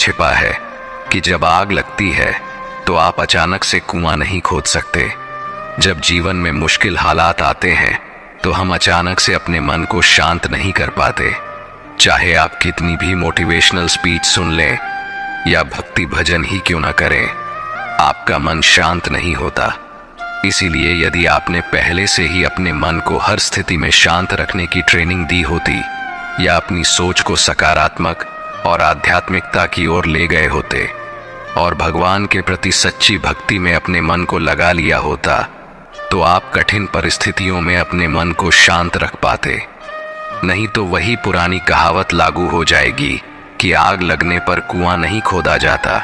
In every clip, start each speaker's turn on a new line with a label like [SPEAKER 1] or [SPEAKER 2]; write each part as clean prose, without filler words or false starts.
[SPEAKER 1] छिपा है कि जब आग लगती है तो आप अचानक से कुआं नहीं खोद सकते। जब जीवन में मुश्किल हालात आते हैं तो हम अचानक से अपने मन को शांत नहीं कर पाते। चाहे आप कितनी भी मोटिवेशनल स्पीच सुन लें या भक्ति भजन ही क्यों ना करें, आपका मन शांत नहीं होता। इसीलिए यदि आपने पहले से ही अपने मन को हर स्थिति में शांत रखने की ट्रेनिंग दी होती या अपनी सोच को सकारात्मक और आध्यात्मिकता की ओर ले गए होते और भगवान के प्रति सच्ची भक्ति में अपने मन को लगा लिया होता, तो आप कठिन परिस्थितियों में अपने मन को शांत रख पाते। नहीं तो वही पुरानी कहावत लागू हो जाएगी कि आग लगने पर कुआं नहीं खोदा जाता।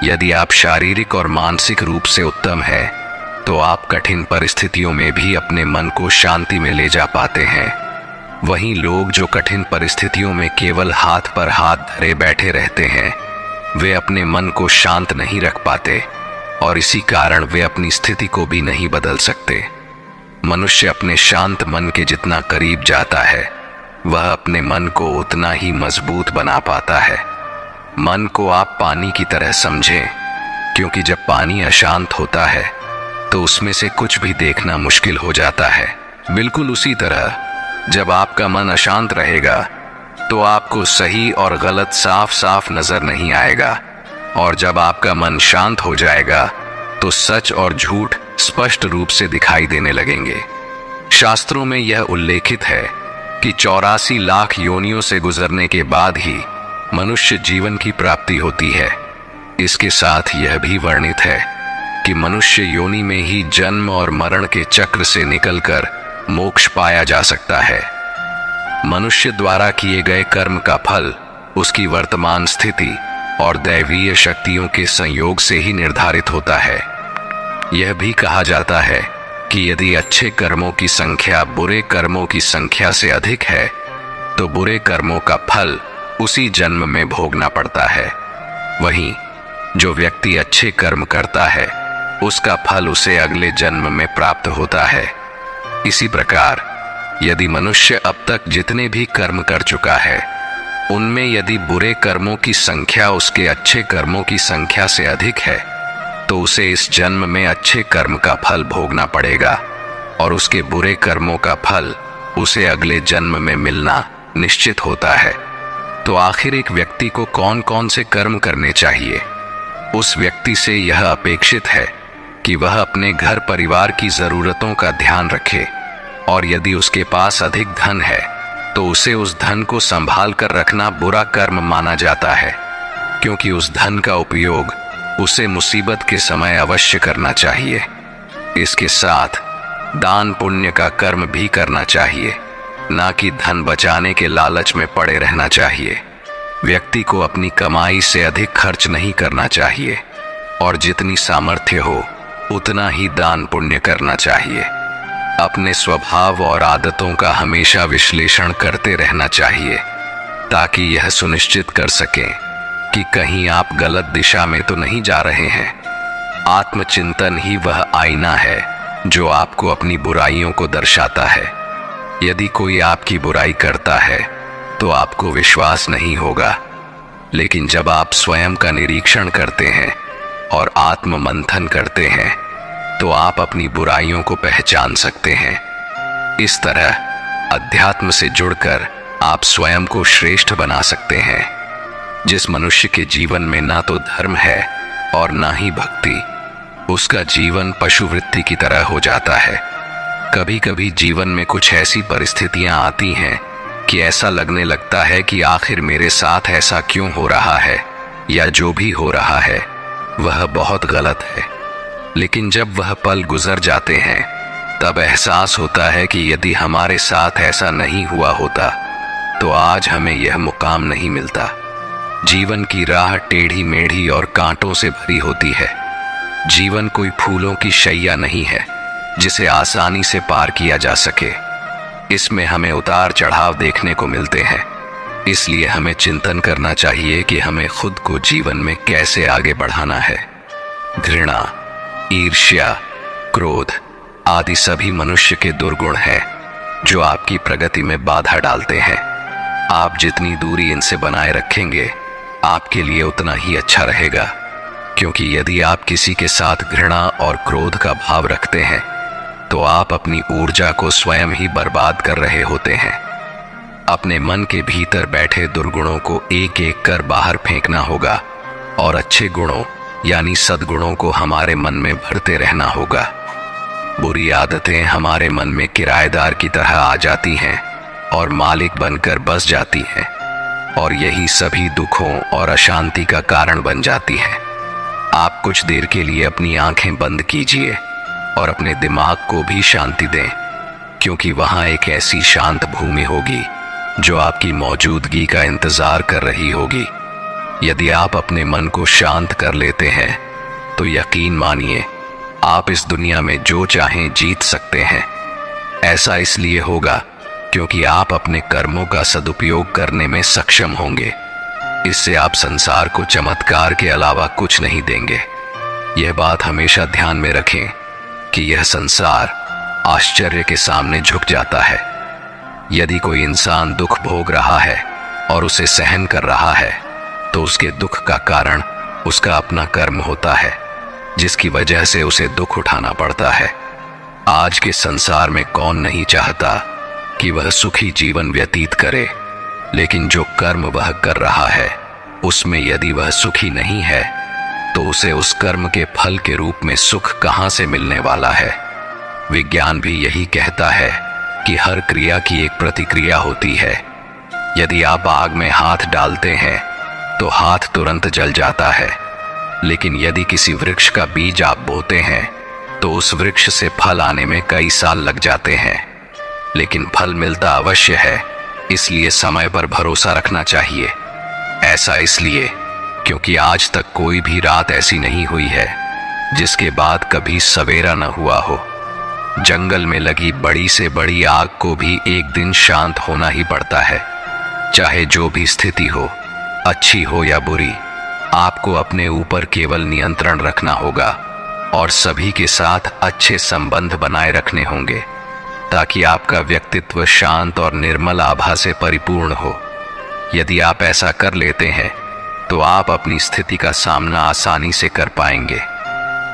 [SPEAKER 1] यदि आप शारीरिक और मानसिक रूप से उत्तम हैं, तो आप कठिन परिस्थितियों में भी अपने मन को शांति में ले जा पाते हैं। वहीं लोग जो कठिन परिस्थितियों में केवल हाथ पर हाथ धरे बैठे रहते हैं, वे अपने मन को शांत नहीं रख पाते और इसी कारण वे अपनी स्थिति को भी नहीं बदल सकते। मनुष्य अपने शांत मन के जितना करीब जाता है, वह अपने मन को उतना ही मजबूत बना पाता है। मन को आप पानी की तरह समझें, क्योंकि जब पानी अशांत होता है तो उसमें से कुछ भी देखना मुश्किल हो जाता है। बिल्कुल उसी तरह जब आपका मन अशांत रहेगा तो आपको सही और गलत साफ साफ नजर नहीं आएगा, और जब आपका मन शांत हो जाएगा तो सच और झूठ स्पष्ट रूप से दिखाई देने लगेंगे। शास्त्रों में यह उल्लेखित है कि 84 लाख योनियों से गुजरने के बाद ही मनुष्य जीवन की प्राप्ति होती है। इसके साथ यह भी वर्णित है कि मनुष्य योनि में ही जन्म और मरण के चक्र से निकलकर मोक्ष पाया जा सकता है। मनुष्य द्वारा किए गए कर्म का फल उसकी वर्तमान स्थिति और दैवीय शक्तियों के संयोग से ही निर्धारित होता है। यह भी कहा जाता है कि यदि अच्छे कर्मों की संख्या बुरे कर्मों की संख्या से अधिक है, तो बुरे कर्मों का फल उसी जन्म में भोगना पड़ता है। वहीं जो व्यक्ति अच्छे कर्म करता है, उसका फल उसे अगले जन्म में प्राप्त होता है। इसी प्रकार यदि मनुष्य अब तक जितने भी कर्म कर चुका है, उनमें यदि बुरे कर्मों की संख्या उसके अच्छे कर्मों की संख्या से अधिक है, तो उसे इस जन्म में अच्छे कर्म का फल भोगना पड़ेगा और उसके बुरे कर्मों का फल उसे अगले जन्म में मिलना निश्चित होता है। तो आखिर एक व्यक्ति को कौन कौन से कर्म करने चाहिए? उस व्यक्ति से यह अपेक्षित है कि वह अपने घर परिवार की जरूरतों का ध्यान रखे, और यदि उसके पास अधिक धन है तो उसे उस धन को संभाल कर रखना बुरा कर्म माना जाता है, क्योंकि उस धन का उपयोग उसे मुसीबत के समय अवश्य करना चाहिए। इसके साथ दान पुण्य का कर्म भी करना चाहिए, ना कि धन बचाने के लालच में पड़े रहना चाहिए। व्यक्ति को अपनी कमाई से अधिक खर्च नहीं करना चाहिए और जितनी सामर्थ्य हो उतना ही दान पुण्य करना चाहिए। अपने स्वभाव और आदतों का हमेशा विश्लेषण करते रहना चाहिए, ताकि यह सुनिश्चित कर सकें कि कहीं आप गलत दिशा में तो नहीं जा रहे हैं। आत्मचिंतन ही वह आईना है जो आपको अपनी बुराइयों को दर्शाता है। यदि कोई आपकी बुराई करता है तो आपको विश्वास नहीं होगा, लेकिन जब आप स्वयं का निरीक्षण करते हैं और आत्म मंथन करते हैं तो आप अपनी बुराइयों को पहचान सकते हैं। इस तरह अध्यात्म से जुड़कर आप स्वयं को श्रेष्ठ बना सकते हैं। जिस मनुष्य के जीवन में ना तो धर्म है और ना ही भक्ति, उसका जीवन पशुवृत्ति की तरह हो जाता है। कभी कभी जीवन में कुछ ऐसी परिस्थितियां आती हैं कि ऐसा लगने लगता है कि आखिर मेरे साथ ऐसा क्यों हो रहा है, या जो भी हो रहा है वह बहुत गलत है। लेकिन जब वह पल गुजर जाते हैं तब एहसास होता है कि यदि हमारे साथ ऐसा नहीं हुआ होता तो आज हमें यह मुकाम नहीं मिलता। जीवन की राह टेढ़ी मेढ़ी और कांटों से भरी होती है। जीवन कोई फूलों की शैया नहीं है जिसे आसानी से पार किया जा सके। इसमें हमें उतार चढ़ाव देखने को मिलते हैं। इसलिए हमें चिंतन करना चाहिए कि हमें खुद को जीवन में कैसे आगे बढ़ाना है। घृणा, ईर्ष्या, क्रोध आदि सभी मनुष्य के दुर्गुण हैं जो आपकी प्रगति में बाधा डालते हैं। आप जितनी दूरी इनसे बनाए रखेंगे, आपके लिए उतना ही अच्छा रहेगा, क्योंकि यदि आप किसी के साथ घृणा और क्रोध का भाव रखते हैं तो आप अपनी ऊर्जा को स्वयं ही बर्बाद कर रहे होते हैं। अपने मन के भीतर बैठे दुर्गुणों को एक एक कर बाहर फेंकना होगा और अच्छे गुणों यानी सद्गुणों को हमारे मन में भरते रहना होगा। बुरी आदतें हमारे मन में किराएदार की तरह आ जाती हैं और मालिक बनकर बस जाती हैं, और यही सभी दुखों और अशांति का कारण बन जाती हैं। आप कुछ देर के लिए अपनी आंखें बंद कीजिए और अपने दिमाग को भी शांति दें, क्योंकि वहां एक ऐसी शांत भूमि होगी जो आपकी मौजूदगी का इंतजार कर रही होगी। यदि आप अपने मन को शांत कर लेते हैं तो यकीन मानिए आप इस दुनिया में जो चाहें जीत सकते हैं। ऐसा इसलिए होगा क्योंकि आप अपने कर्मों का सदुपयोग करने में सक्षम होंगे। इससे आप संसार को चमत्कार के अलावा कुछ नहीं देंगे। यह बात हमेशा ध्यान में रखें कि यह संसार आश्चर्य के सामने झुक जाता है। यदि कोई इंसान दुख भोग रहा है और उसे सहन कर रहा है तो उसके दुख का कारण उसका अपना कर्म होता है, जिसकी वजह से उसे दुख उठाना पड़ता है। आज के संसार में कौन नहीं चाहता कि वह सुखी जीवन व्यतीत करे, लेकिन जो कर्म वह कर रहा है उसमें यदि वह सुखी नहीं है तो उसे उस कर्म के फल के रूप में सुख कहां से मिलने वाला है। विज्ञान भी यही कहता है कि हर क्रिया की एक प्रतिक्रिया होती है। यदि आप आग में हाथ डालते हैं तो हाथ तुरंत जल जाता है, लेकिन यदि किसी वृक्ष का बीज आप बोते हैं तो उस वृक्ष से फल आने में कई साल लग जाते हैं, लेकिन फल मिलता अवश्य है। इसलिए समय पर भरोसा रखना चाहिए। ऐसा इसलिए क्योंकि आज तक कोई भी रात ऐसी नहीं हुई है जिसके बाद कभी सवेरा न हुआ हो। जंगल में लगी बड़ी से बड़ी आग को भी एक दिन शांत होना ही पड़ता है। चाहे जो भी स्थिति हो, अच्छी हो या बुरी, आपको अपने ऊपर केवल नियंत्रण रखना होगा और सभी के साथ अच्छे संबंध बनाए रखने होंगे, ताकि आपका व्यक्तित्व शांत और निर्मल आभा से परिपूर्ण हो। यदि आप ऐसा कर लेते हैं तो आप अपनी स्थिति का सामना आसानी से कर पाएंगे।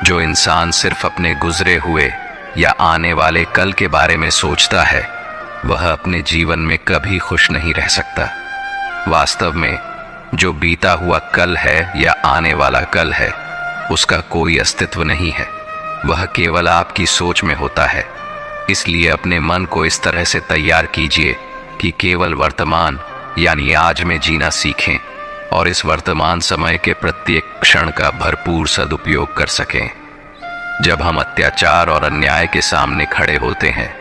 [SPEAKER 1] जो इंसान सिर्फ अपने गुजरे हुए या आने वाले कल के बारे में सोचता है वह अपने जीवन में कभी खुश नहीं रह सकता। वास्तव में जो बीता हुआ कल है या आने वाला कल है उसका कोई अस्तित्व नहीं है, वह केवल आपकी सोच में होता है। इसलिए अपने मन को इस तरह से तैयार कीजिए कि केवल वर्तमान यानी आज में जीना सीखें और इस वर्तमान समय के प्रत्येक क्षण का भरपूर सदुपयोग कर सकें। जब हम अत्याचार और अन्याय के सामने खड़े होते हैं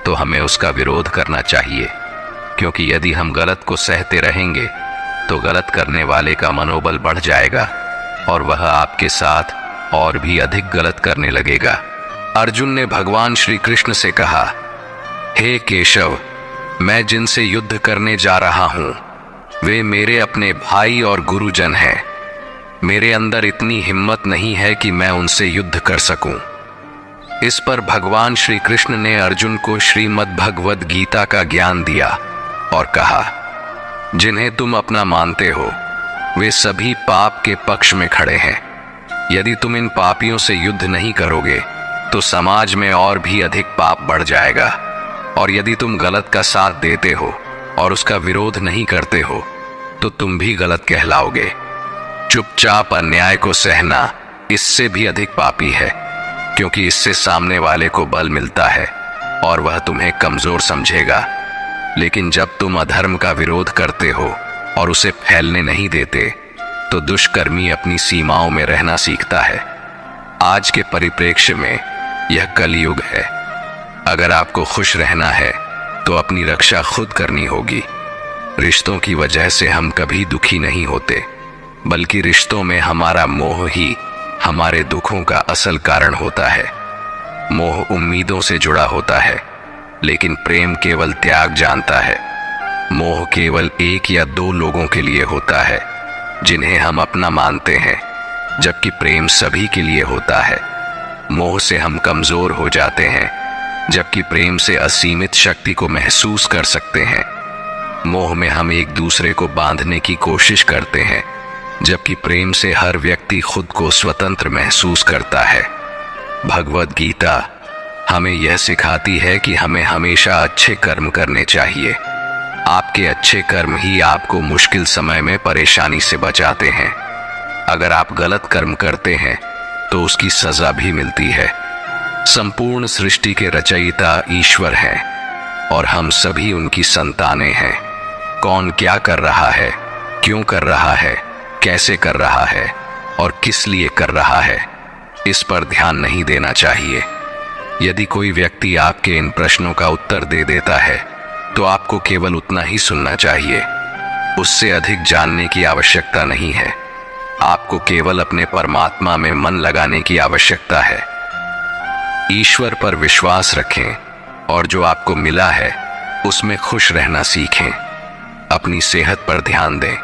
[SPEAKER 1] तो हमें उसका विरोध करना चाहिए, क्योंकि यदि हम गलत को सहते रहेंगे तो गलत करने वाले का मनोबल बढ़ जाएगा और वह आपके साथ और भी अधिक गलत करने लगेगा। अर्जुन ने भगवान श्री कृष्ण से कहा, हे केशव, मैं जिनसे युद्ध करने जा रहा हूं वे मेरे अपने भाई और गुरुजन हैं। मेरे अंदर इतनी हिम्मत नहीं है कि मैं उनसे युद्ध कर सकूं। इस पर भगवान श्री कृष्ण ने अर्जुन को श्रीमद् भगवद गीता का ज्ञान दिया और कहा, जिन्हें तुम अपना मानते हो वे सभी पाप के पक्ष में खड़े हैं। यदि तुम इन पापियों से युद्ध नहीं करोगे तो समाज में और भी अधिक पाप बढ़ जाएगा, और यदि तुम गलत का साथ देते हो और उसका विरोध नहीं करते हो तो तुम भी गलत कहलाओगे। चुपचाप अन्याय को सहना इससे भी अधिक पापी है, क्योंकि इससे सामने वाले को बल मिलता है और वह तुम्हें कमजोर समझेगा। लेकिन जब तुम अधर्म का विरोध करते हो और उसे फैलने नहीं देते तो दुष्कर्मी अपनी सीमाओं में रहना सीखता है। आज के परिप्रेक्ष्य में यह कलयुग है। अगर आपको खुश रहना है तो अपनी रक्षा खुद करनी होगी। रिश्तों की वजह से हम कभी दुखी नहीं होते, बल्कि रिश्तों में हमारा मोह ही हमारे दुखों का असल कारण होता है। मोह उम्मीदों से जुड़ा होता है, लेकिन प्रेम केवल त्याग जानता है। मोह केवल एक या दो लोगों के लिए होता है जिन्हें हम अपना मानते हैं, जबकि प्रेम सभी के लिए होता है। मोह से हम कमजोर हो जाते हैं, जबकि प्रेम से असीमित शक्ति को महसूस कर सकते हैं। मोह में हम एक दूसरे को बांधने की कोशिश करते हैं, जबकि प्रेम से हर व्यक्ति खुद को स्वतंत्र महसूस करता है। भगवद गीता हमें यह सिखाती है कि हमें हमेशा अच्छे कर्म करने चाहिए। आपके अच्छे कर्म ही आपको मुश्किल समय में परेशानी से बचाते हैं। अगर आप गलत कर्म करते हैं तो उसकी सजा भी मिलती है। संपूर्ण सृष्टि के रचयिता ईश्वर हैं और हम सभी उनकी संतानें हैं। कौन क्या कर रहा है, क्यों कर रहा है, कैसे कर रहा है और किस लिए कर रहा है, इस पर ध्यान नहीं देना चाहिए। यदि कोई व्यक्ति आपके इन प्रश्नों का उत्तर दे देता है तो आपको केवल उतना ही सुनना चाहिए, उससे अधिक जानने की आवश्यकता नहीं है। आपको केवल अपने परमात्मा में मन लगाने की आवश्यकता है। ईश्वर पर विश्वास रखें और जो आपको मिला है उसमें खुश रहना सीखें। अपनी सेहत पर ध्यान दें।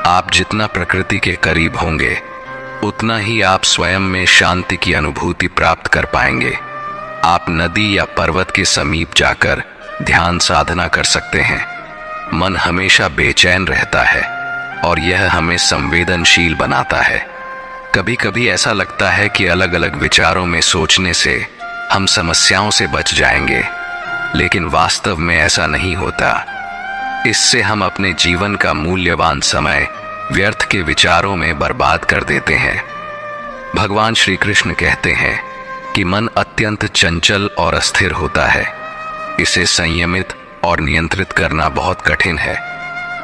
[SPEAKER 1] आप जितना प्रकृति के करीब होंगे उतना ही आप स्वयं में शांति की अनुभूति प्राप्त कर पाएंगे। आप नदी या पर्वत के समीप जाकर ध्यान साधना कर सकते हैं। मन हमेशा बेचैन रहता है और यह हमें संवेदनशील बनाता है। कभी कभी ऐसा लगता है कि अलग अलग विचारों में सोचने से हम समस्याओं से बच जाएंगे, लेकिन वास्तव में ऐसा नहीं होता। इससे हम अपने जीवन का मूल्यवान समय व्यर्थ के विचारों में बर्बाद कर देते हैं। भगवान श्री कृष्ण कहते हैं कि मन अत्यंत चंचल और अस्थिर होता है। इसे संयमित और नियंत्रित करना बहुत कठिन है।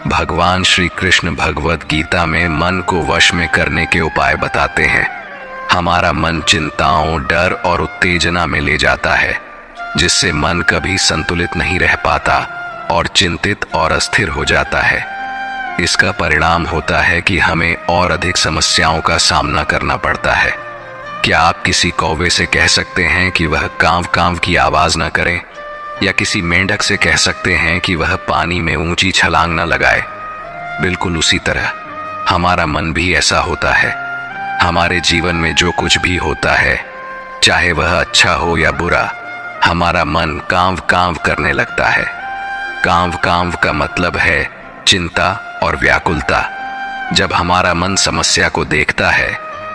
[SPEAKER 1] भगवान श्री कृष्ण भगवद गीता में मन को वश में करने के उपाय बताते हैं। हमारा मन चिंताओं, डर और उत्तेजना में ले जाता है, जिससे मन कभी संतुलित नहीं रह पाता और चिंतित और अस्थिर हो जाता है। इसका परिणाम होता है कि हमें और अधिक समस्याओं का सामना करना पड़ता है। क्या आप किसी कौवे से कह सकते हैं कि वह कांव कांव की आवाज न करे, या किसी मेंढक से कह सकते हैं कि वह पानी में ऊंची छलांग न लगाए? बिल्कुल उसी तरह हमारा मन भी ऐसा होता है। हमारे जीवन में जो कुछ भी होता है, चाहे वह अच्छा हो या बुरा, हमारा मन कांव कांव करने लगता है। कांव कांव का मतलब है चिंता और व्याकुलता। जब हमारा मन समस्या को देखता है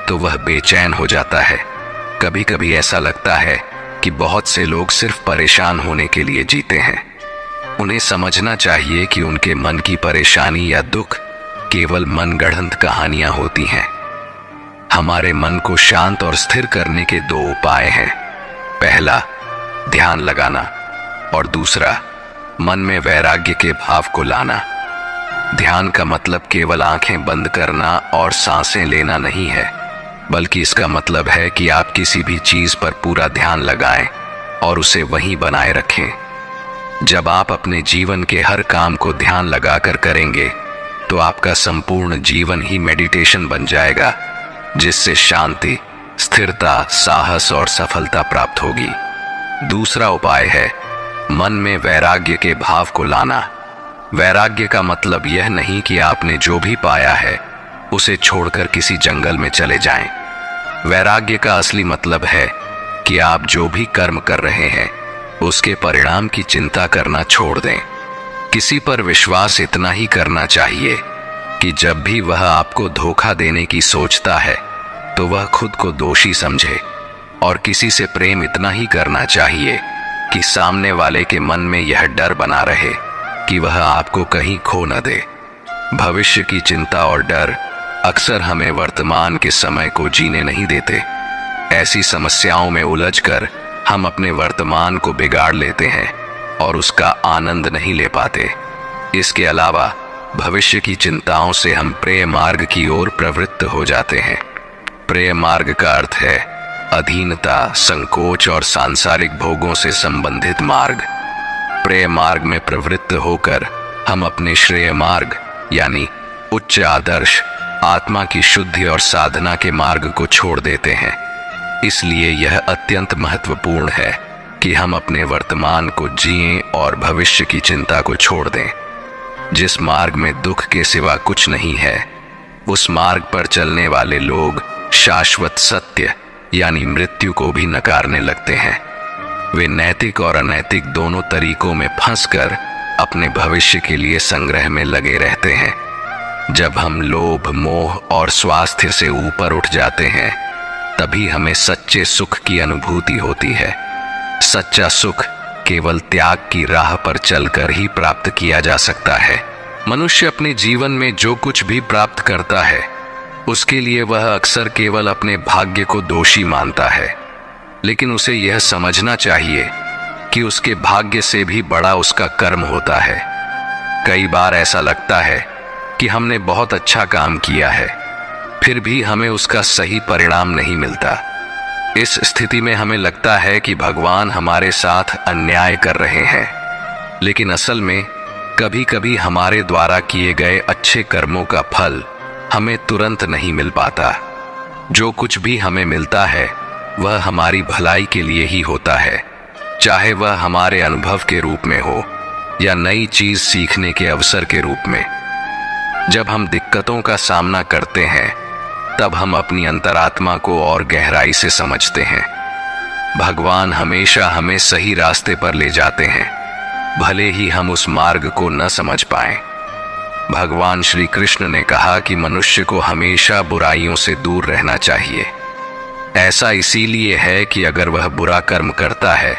[SPEAKER 1] तो वह बेचैन हो जाता है। कभी कभी ऐसा लगता है कि बहुत से लोग सिर्फ परेशान होने के लिए जीते हैं। उन्हें समझना चाहिए कि उनके मन की परेशानी या दुख केवल मनगढ़ंत कहानियां होती हैं। हमारे मन को शांत और स्थिर करने के दो उपाय हैं। पहला, ध्यान लगाना, और दूसरा, मन में वैराग्य के भाव को लाना। ध्यान का मतलब केवल आंखें बंद करना और सांसें लेना नहीं है, बल्कि इसका मतलब है कि आप किसी भी चीज पर पूरा ध्यान लगाएं और उसे वहीं बनाए रखें। जब आप अपने जीवन के हर काम को ध्यान लगाकर करेंगे तो आपका संपूर्ण जीवन ही मेडिटेशन बन जाएगा, जिससे शांति, स्थिरता, साहस और सफलता प्राप्त होगी। दूसरा उपाय है मन में वैराग्य के भाव को लाना। वैराग्य का मतलब यह नहीं कि आपने जो भी पाया है उसे छोड़कर किसी जंगल में चले जाएं। वैराग्य का असली मतलब है कि आप जो भी कर्म कर रहे हैं उसके परिणाम की चिंता करना छोड़ दें। किसी पर विश्वास इतना ही करना चाहिए कि जब भी वह आपको धोखा देने की सोचता है तो वह खुद को दोषी समझे, और किसी से प्रेम इतना ही करना चाहिए कि सामने वाले के मन में यह डर बना रहे कि वह आपको कहीं खो न दे। भविष्य की चिंता और डर अक्सर हमें वर्तमान के समय को जीने नहीं देते। ऐसी समस्याओं में उलझकर हम अपने वर्तमान को बिगाड़ लेते हैं और उसका आनंद नहीं ले पाते। इसके अलावा भविष्य की चिंताओं से हम प्रेय मार्ग की ओर प्रवृत्त हो जाते हैं। प्रेय मार्ग का अर्थ है अधीनता, संकोच और सांसारिक भोगों से संबंधित मार्ग। प्रेय मार्ग में प्रवृत्त होकर हम अपने श्रेय मार्ग यानी उच्च आदर्श, आत्मा की शुद्धि और साधना के मार्ग को छोड़ देते हैं। इसलिए यह अत्यंत महत्वपूर्ण है कि हम अपने वर्तमान को जिएं और भविष्य की चिंता को छोड़ दें। जिस मार्ग में दुख के सिवा कुछ नहीं है, उस मार्ग पर चलने वाले लोग शाश्वत सत्य यानी मृत्यु को भी नकारने लगते हैं। वे नैतिक और अनैतिक दोनों तरीकों में फंसकर अपने भविष्य के लिए संग्रह में लगे रहते हैं। जब हम लोभ, मोह और स्वास्थ्य से ऊपर उठ जाते हैं, तभी हमें सच्चे सुख की अनुभूति होती है। सच्चा सुख केवल त्याग की राह पर चलकर ही प्राप्त किया जा सकता है। मनुष्य अपने जीवन में जो कुछ भी प्राप्त करता है, उसके लिए वह अक्सर केवल अपने भाग्य को दोषी मानता है, लेकिन उसे यह समझना चाहिए कि उसके भाग्य से भी बड़ा उसका कर्म होता है। कई बार ऐसा लगता है कि हमने बहुत अच्छा काम किया है, फिर भी हमें उसका सही परिणाम नहीं मिलता। इस स्थिति में हमें लगता है कि भगवान हमारे साथ अन्याय कर रहे हैं, लेकिन असल में कभी कभी हमारे द्वारा किए गए अच्छे कर्मों का फल हमें तुरंत नहीं मिल पाता। जो कुछ भी हमें मिलता है वह हमारी भलाई के लिए ही होता है, चाहे वह हमारे अनुभव के रूप में हो या नई चीज सीखने के अवसर के रूप में। जब हम दिक्कतों का सामना करते हैं, तब हम अपनी अंतरात्मा को और गहराई से समझते हैं। भगवान हमेशा हमें सही रास्ते पर ले जाते हैं, भले ही हम उस मार्ग को न समझ पाएं। भगवान श्री कृष्ण ने कहा कि मनुष्य को हमेशा बुराइयों से दूर रहना चाहिए। ऐसा इसीलिए है कि अगर वह बुरा कर्म करता है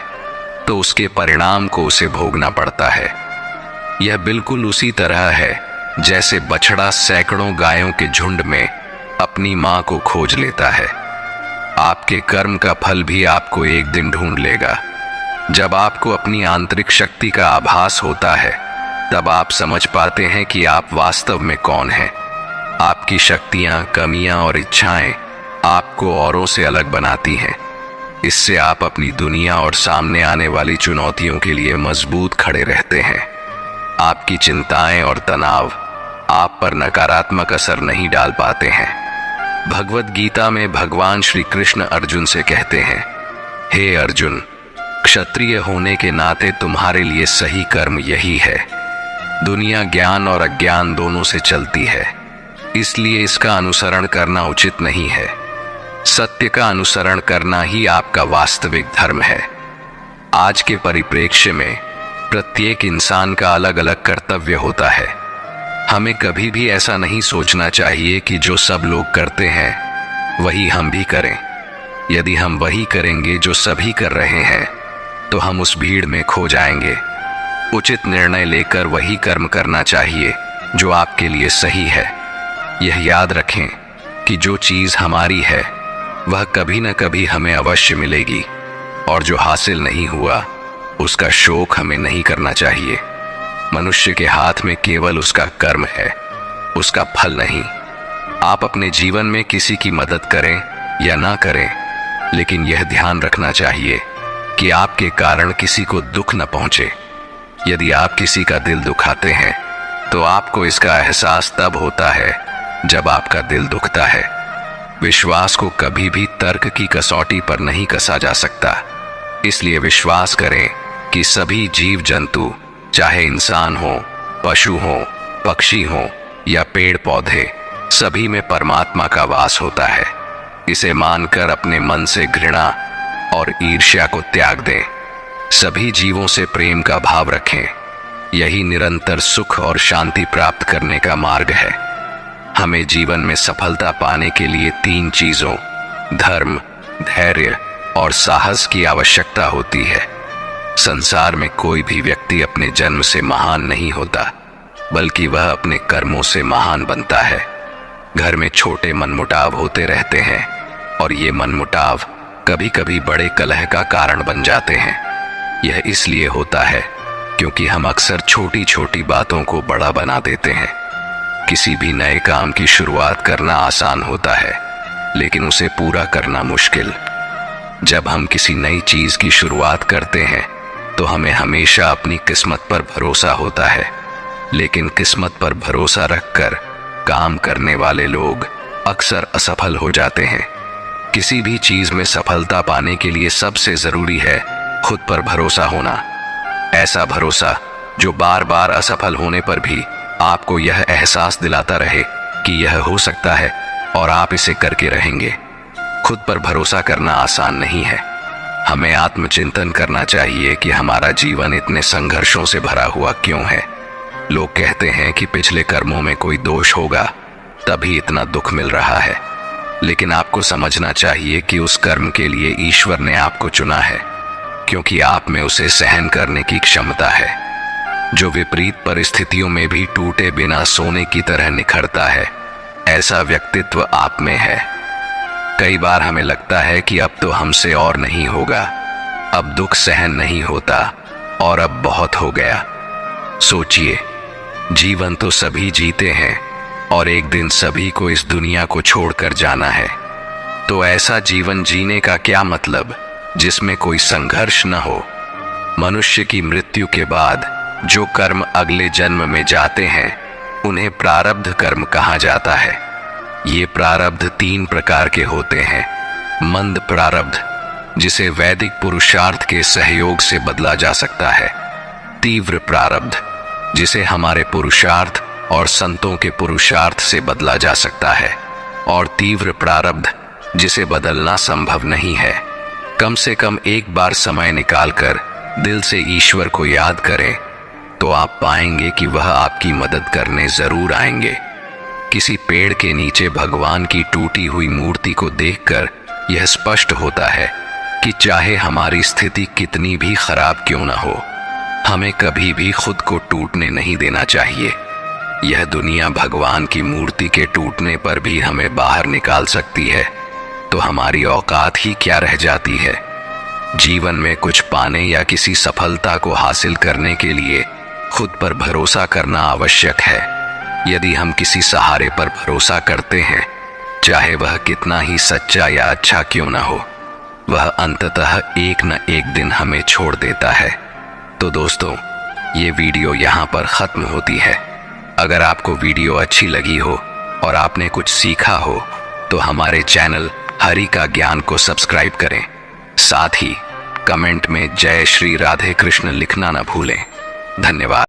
[SPEAKER 1] तो उसके परिणाम को उसे भोगना पड़ता है। यह बिल्कुल उसी तरह है जैसे बछड़ा सैकड़ों गायों के झुंड में अपनी मां को खोज लेता है। आपके कर्म का फल भी आपको एक दिन ढूंढ लेगा। जब आपको अपनी आंतरिक शक्ति का आभास होता है, तब आप समझ पाते हैं कि आप वास्तव में कौन हैं। आपकी शक्तियां, कमियां और इच्छाएं आपको औरों से अलग बनाती हैं। इससे आप अपनी दुनिया और सामने आने वाली चुनौतियों के लिए मजबूत खड़े रहते हैं। आपकी चिंताएं और तनाव आप पर नकारात्मक असर नहीं डाल पाते हैं। भगवद गीता में भगवान श्री कृष्ण अर्जुन से कहते हैं, हे अर्जुन, क्षत्रिय होने के नाते तुम्हारे लिए सही कर्म यही है। दुनिया ज्ञान और अज्ञान दोनों से चलती है, इसलिए इसका अनुसरण करना उचित नहीं है। सत्य का अनुसरण करना ही आपका वास्तविक धर्म है। आज के परिप्रेक्ष्य में प्रत्येक इंसान का अलग अलग कर्तव्य होता है। हमें कभी भी ऐसा नहीं सोचना चाहिए कि जो सब लोग करते हैं वही हम भी करें। यदि हम वही करेंगे जो सभी कर रहे हैं, तो हम उस भीड़ में खो जाएंगे। उचित निर्णय लेकर वही कर्म करना चाहिए जो आपके लिए सही है। यह याद रखें कि जो चीज हमारी है वह कभी न कभी हमें अवश्य मिलेगी, और जो हासिल नहीं हुआ उसका शोक हमें नहीं करना चाहिए। मनुष्य के हाथ में केवल उसका कर्म है, उसका फल नहीं। आप अपने जीवन में किसी की मदद करें या ना करें, लेकिन यह ध्यान रखना चाहिए कि आपके कारण किसी को दुख न पहुंचे। यदि आप किसी का दिल दुखाते हैं, तो आपको इसका एहसास तब होता है जब आपका दिल दुखता है। विश्वास को कभी भी तर्क की कसौटी पर नहीं कसा जा सकता। इसलिए विश्वास करें कि सभी जीव जंतु, चाहे इंसान हो, पशु हो, पक्षी हो या पेड़ पौधे, सभी में परमात्मा का वास होता है। इसे मानकर अपने मन से घृणा और ईर्ष्या को त्याग दें। सभी जीवों से प्रेम का भाव रखें। यही निरंतर सुख और शांति प्राप्त करने का मार्ग है। हमें जीवन में सफलता पाने के लिए 3 चीजों, धर्म, धैर्य और साहस की आवश्यकता होती है। संसार में कोई भी व्यक्ति अपने जन्म से महान नहीं होता, बल्कि वह अपने कर्मों से महान बनता है। घर में छोटे मनमुटाव होते रहते हैं, और ये मनमुटाव कभी कभी बड़े कलह का कारण बन जाते हैं। यह इसलिए होता है क्योंकि हम अक्सर छोटी छोटी बातों को बड़ा बना देते हैं। किसी भी नए काम की शुरुआत करना आसान होता है, लेकिन उसे पूरा करना मुश्किल। जब हम किसी नई चीज की शुरुआत करते हैं, तो हमें हमेशा अपनी किस्मत पर भरोसा होता है, लेकिन किस्मत पर भरोसा रखकर काम करने वाले लोग अक्सर असफल हो जाते हैं। किसी भी चीज में सफलता पाने के लिए सबसे जरूरी है खुद पर भरोसा होना। ऐसा भरोसा जो बार बार असफल होने पर भी आपको यह एहसास दिलाता रहे कि यह हो सकता है और आप इसे करके रहेंगे। खुद पर भरोसा करना आसान नहीं है। हमें आत्मचिंतन करना चाहिए कि हमारा जीवन इतने संघर्षों से भरा हुआ क्यों है। लोग कहते हैं कि पिछले कर्मों में कोई दोष होगा, तभी इतना दुख मिल रहा है। लेकिन आपको समझना चाहिए कि उस कर्म के लिए ईश्वर ने आपको चुना है, क्योंकि आप में उसे सहन करने की क्षमता है। जो विपरीत परिस्थितियों में भी टूटे बिना सोने की तरह निखरता है, ऐसा व्यक्तित्व आप में है। कई बार हमें लगता है कि अब तो हमसे और नहीं होगा, अब दुख सहन नहीं होता और अब बहुत हो गया। सोचिए, जीवन तो सभी जीते हैं और एक दिन सभी को इस दुनिया को छोड़कर जाना है। तो ऐसा जीवन जीने का क्या मतलब जिसमें कोई संघर्ष न हो। मनुष्य की मृत्यु के बाद जो कर्म अगले जन्म में जाते हैं उन्हें प्रारब्ध कर्म कहा जाता है। ये प्रारब्ध 3 प्रकार के होते हैं। मंद प्रारब्ध, जिसे वैदिक पुरुषार्थ के सहयोग से बदला जा सकता है। तीव्र प्रारब्ध, जिसे हमारे पुरुषार्थ और संतों के पुरुषार्थ से बदला जा सकता है। और तीव्र प्रारब्ध, जिसे बदलना संभव नहीं है। कम से कम एक बार समय निकालकर दिल से ईश्वर को याद करें तो आप पाएंगे कि वह आपकी मदद करने जरूर आएंगे। किसी पेड़ के नीचे भगवान की टूटी हुई मूर्ति को देखकर यह स्पष्ट होता है कि चाहे हमारी स्थिति कितनी भी खराब क्यों न हो, हमें कभी भी खुद को टूटने नहीं देना चाहिए। यह दुनिया भगवान की मूर्ति के टूटने पर भी हमें बाहर निकाल सकती है, तो हमारी औकात ही क्या रह जाती है। जीवन में कुछ पाने या किसी सफलता को हासिल करने के लिए खुद पर भरोसा करना आवश्यक है। यदि हम किसी सहारे पर भरोसा करते हैं, चाहे वह कितना ही सच्चा या अच्छा क्यों न हो, वह अंततः एक न एक दिन हमें छोड़ देता है। तो दोस्तों, ये वीडियो यहाँ पर खत्म होती है। अगर आपको वीडियो अच्छी लगी हो और आपने कुछ सीखा हो तो हमारे चैनल हरि का ज्ञान को सब्सक्राइब करें। साथ ही कमेंट में जय श्री राधे कृष्ण लिखना न भूलें। धन्यवाद।